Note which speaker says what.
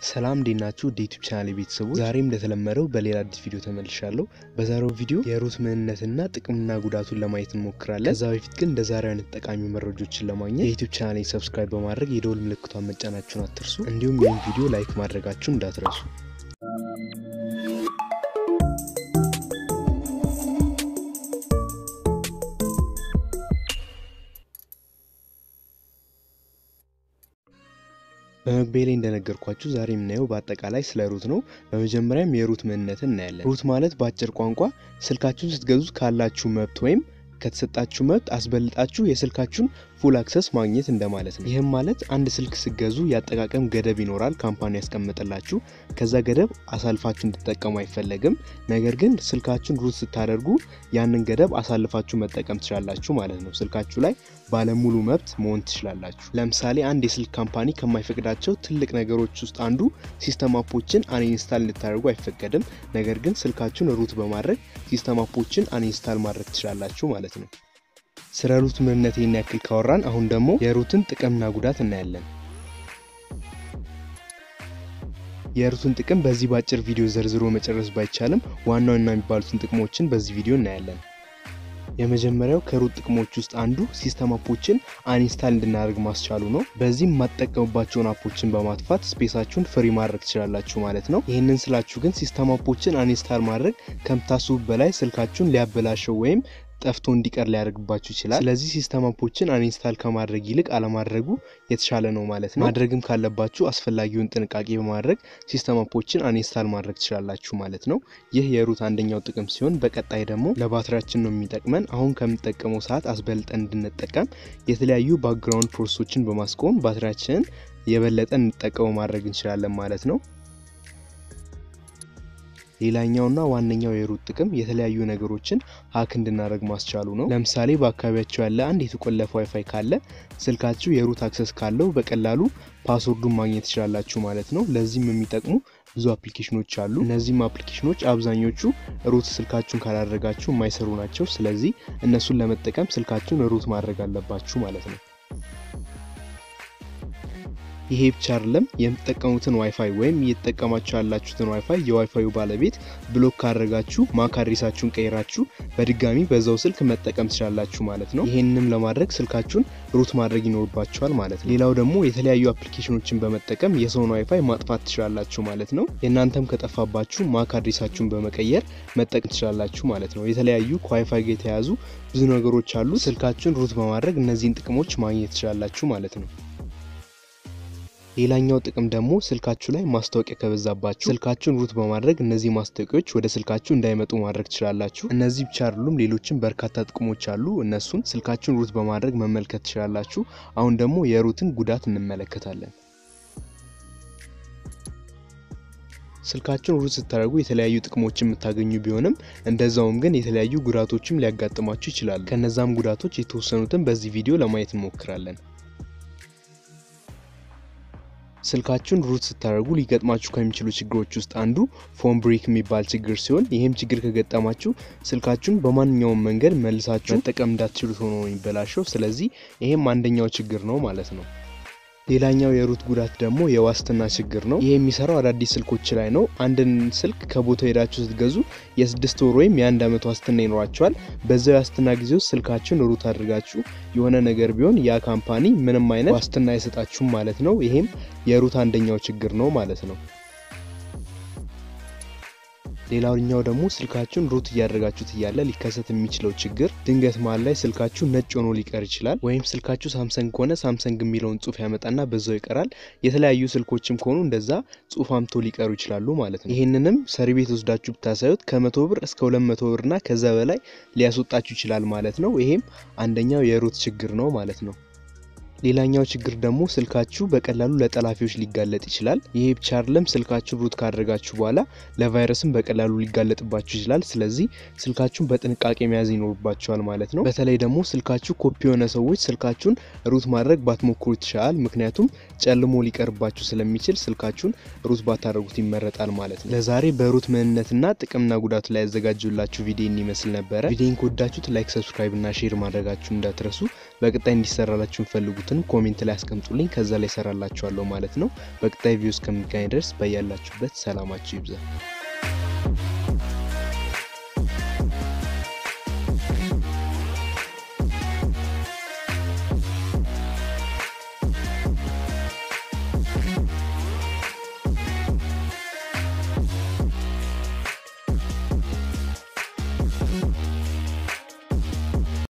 Speaker 1: ሰላም እንዴናችሁ ዩቲዩብ ቻናል ቤተሰቦች ዛሬም እንደተለመደው በሌላ አዲስ ቪዲዮ ተመልሻለሁ በዛሬው ቪዲዮ የሩት ምንነትና ጥቅምና ጉዳቱን ለማየት እንሞክራለን ከዛ በፊት ግን እንደዛሬው አይነት ጠቃሚ መረጃዎችን ለማግኘት የዩቲዩብ ቻናሌን ሰብስክራይብ በማድረግ የደወል ምልክቷን መጫናችሁን አትርሱ እንዲሁም ይህን ቪዲዮ ላይክ ማድረጋችሁን እንዳትረሱ በመግቢያ እንደነገርኳችሁ ዛሬ የምናየው በአጠቃላይ ስለ ሩት ነው በመጀመሪያም የሩት ምንነትን እናያለን ሩት ማለት በአጭር ቋንቋ ስልካችሁን ስትገዙ ካላችሁ መብት ወይም ከተሰጣችሁ መብት አስበልጣችሁ የስልካችሁን ፉል አክሰስ ማግኘት እንደማለት ነው ይሄም ማለት አንድ ስልክ ሲገዙ ያጠቃቀም ገደብ ይኖራል ካምፓኒ ያስቀምጥላችሁ ከዛ ገደብ አሳልፋችሁ እንድትጠቀሙ አይፈልግም ነገር ግን ስልካችሁን ሩት ስታደርጉ ያንን ገደብ አሳልፋችሁ መጠቀም ትችላላችሁ ማለት ነው ስልካችሁ ላይ ባለ ሙሉ መብት መሆን ትችላላችሁ ለምሳሌ አንድ የስልክ ካምፓኒ ከማይፈቅዳቸው ትልቅ ነገሮች ውስጥ አንዱ ሲስተም አፖችን አንኢንስታል እንድታደርጉ አይፈቀድም ነገር ግን ስልካችሁን ሩት በማድረግ ሲስተም አፖችን አንኢንስታል ማድረግ ትችላላችሁ ማለት ነው ስለ ሩት ምንነት ያክል ካወራን አሁን ደግሞ የሩትን ጥቅምና ጉዳት እናያለን የሩትን ጥቅም በዚህ ባጭር ቪዲዮ ዘርዝሮ መጨረስ ባይቻልም ዋናውና የሚባሉትን ጥቅሞችን በዚህ ቪዲዮ እናያለን የመጀመሪያው ከሩት ጥቅሞች ውስጥ አንዱ ሲስተም አፖችን አንኢንስታል እንድናደርግ ማስቻሉ ነው በዚህም ማጠቀምባቸውን አፖችን በማጥፋት ስፔሳችሁን ፍሪ ማድረግ ትችላላችሁ ማለት ነው ይሄንን ስላችሁ ግን ሲስተም አፖችን አንኢንስታል ማድረግ ከምታስቡት በላይ ስልካችሁን ሊያበላሸው ወይም ጠፍቶ እንዲቀር ሊያደርግባችሁ ይችላል ስለዚህ ሲስተም አፖችን አንኢንስታል ከማድረግ ይልቅ አለማድረጉ የተሻለ ነው ማለት ነው ማድረግም ካለባችሁ አስፈላጊውን ጥንቃቄ በማድረግ ሲስተም አፖችን አንኢንስታል ማድረግ ትችላላችሁ ማለት ነው ይህ የሩት አንደኛው ጥቅም ሲሆን በቀጣይ ደግሞ ለባትሪያችን ነው የሚጠቅመን አሁን ከምንጠቀመው ሰዓት አስበልጠን እንድንጠቀም የተለያዩ ባክግራውንድ ፕሮሰሶችን በማስቆም ባትሪያችንን የበለጠ እንድንጠቀመው ማድረግ እንችላለን ማለት ነው ሌላኛውና ዋነኛው የሩት ጥቅም የተለያዩ ነገሮችን ሃክ እንድናደርግ ማስቻሉ ነው ለምሳሌ በአካባቢያችሁ ያለ አንድ የተቆለፈ ዋይፋይ ካለ ስልካችሁ የሩት አክሰስ ካለው በቀላሉ ፓስወርዱን ማግኘት ትችላላችሁ ማለት ነው ለዚህም የሚጠቅሙ ብዙ አፕሊኬሽኖች አሉ እነዚህም አፕሊኬሽኖች አብዛኞቹ ሩት ስልካችሁን ካላደረጋችሁ የማይሰሩ ናቸው ስለዚህ እነሱን ለመጠቀም ስልካችሁን ሩት ማድረግ አለባችሁ ማለት ነው ይሄ ብቻ አይደለም የምትጠቀሙትን ዋይፋይ ወይም እየተጠቀማችሁ ያላችሁትን ዋይፋይ የዋይፋዩ ባለቤት ብሎክ ካደረጋችሁ ማክ አድሬሳችሁን ቀይራችሁ በድጋሚ በዛው ስልክ መጠቀም ትችላላችሁ ማለት ነው ይሄንንም ለማድረግ ስልካችሁን ሩት ማድረግ ይኖርባችኋል ማለት ነው ሌላው ደግሞ የተለያዩ አፕሊኬሽኖችን በመጠቀም የሰውን ዋይፋይ ማጥፋት ትችላላችሁ ማለት ነው የናንተም ከጠፋባችሁ ማክ አድሬሳችሁን በመቀየር መጠቀም ትችላላችሁ ማለት ነው የተለያዩ ከዋይፋይ ጋር የተያያዙ ብዙ ነገሮች አሉ ስልካችሁን ሩት በማድረግ እነዚህን ጥቅሞች ማግኘት ትችላላችሁ ማለት ነው ሌላኛው ጥቅም ደግሞ ስልካችሁ ላይ ማስታወቂያ ከበዛባችሁ ስልካችሁን ሩት በማድረግ እነዚህ ማስታወቂያዎች ወደ ስልካችሁ እንዳይመጡ ማድረግ ትችላላችሁ እነዚህ ብቻ አይደሉም ሌሎችም በርካታ ጥቅሞች አሉ እነሱን ስልካችሁን ሩት በማድረግ መመልከት ትችላላችሁ አሁን ደግሞ የሩትን ጉዳት እንመለከታለን ስልካችሁን ሩት ስታደርጉ የተለያዩ ጥቅሞችን የምታገኙ ቢሆንም እንደዛውም ግን የተለያዩ ጉዳቶችም ሊያጋጥማችሁ ይችላሉ ከነዛም ጉዳቶች የተወሰኑትን በዚህ ቪዲዮ ለማየት እንሞክራለን ስልካችሁን ሩት ስታደርጉ ሊገጥማችሁ ከሚችሉ ችግሮች ውስጥ አንዱ ፎን ብሬክ የሚባል ችግር ሲሆን ይሄም ችግር ከገጠማችሁ ስልካችሁን በማንኛውም መንገድ መልሳችሁ መጠቀም እንዳትችሉት ሆኖ ይበላሽው ስለዚህ ይሄም አንደኛው ችግር ነው ማለት ነው ሌላኛው የሩት ጉዳት ደግሞ የዋስትና ችግር ነው ይሄ የሚሰራው አዳዲስ ስልኮች ላይ ነው አንድን ስልክ ከቦታው ሄዳችሁ ስትገዙ የ6 ወር ወይም የ1 አመት ዋስትና ይኖራችኋል በዛው ዋስትና ጊዜው ስልካችሁን ሩት አድርጋችሁ የሆነ ነገር ቢሆን ያ ካምፓኒ ምንም አይነት ዋስትና አይሰጣችሁም ማለት ነው ይሄም የሩት አንደኛው ችግር ነው ማለት ነው ሌላኛው ደግሞ ስልካችሁን ሩት ያደርጋችሁት ይያለ ሊከሰት የሚችለው ችግር ድንገት ማለት ላይ ስልካችሁ ነጭ ሆኖ ሊቀር ይችላል ወይም ስልካችሁ ሳምሰንግ ከሆነ ሳምሰንግ የሚለውን ጽሁፍ ያመጣና በዛው ይቀራል የተለያዩ ስልኮችም ከሆኑ እንደዛ ጽሁፍ አምጥቶ ሊቀሩ ይችላሉ ማለት ነው ይሄንንም ሰሪ ቤት ወስዳችሁ ብታሳዩት ከ100 ብር እስከ 200 ብርና ከዛ በላይ ሊያስወጣችሁ ይችላል ማለት ነው ይሄም አንደኛው የሩት ችግር ነው ማለት ነው ሌላኛው ችግር ደግሞ ስልካችሁ በቀላሉ ለጠላፊዎች ሊጋለጥ ይችላል ይሄ ብቻ አይደለም ስልካችሁን ሩት ካደረጋችሁ በኋላ ለቫይረስም በቀላሉ ሊጋለጥባችሁ ይችላል ስለዚህ ስልካችሁን በጥንቃቄ መያዝ ይኖርባችኋል ማለት ነው በተለይ ደግሞ ስልካችሁ ኮፒ የሆነ ሰዎች ስልካችሁን ሩት ማድረግ ባትሞክሩት ይችላል ምክንያቱም ጨልሞ ሊቀርባችሁ ስለሚችል ስልካችሁን ሩት ባታደርጉት ይመረጣል ማለት ነው ለዛሬ በሩት ምንነትና ጥቅምና ጉዳቱ ላይ ያዘጋጀሁላችሁ ቪዲዮ ይመስል ነበር ቪዲዮን ከወዳችሁት ላይክ ሰብስክራይብ እና ሼር ማድረጋችሁን እንዳትረሱ በቀጣይ እንዲሰራላችሁ ፈልጉትን ኮሜንት ላይ አስቀምጡልኝ ከዛ ላይ ሰራላችኋለሁ ማለት ነው በቀጣይ ቪዲዮ እስከምንገናኝ ድረስ በያላችሁበት ሰላማችሁ ይብዛ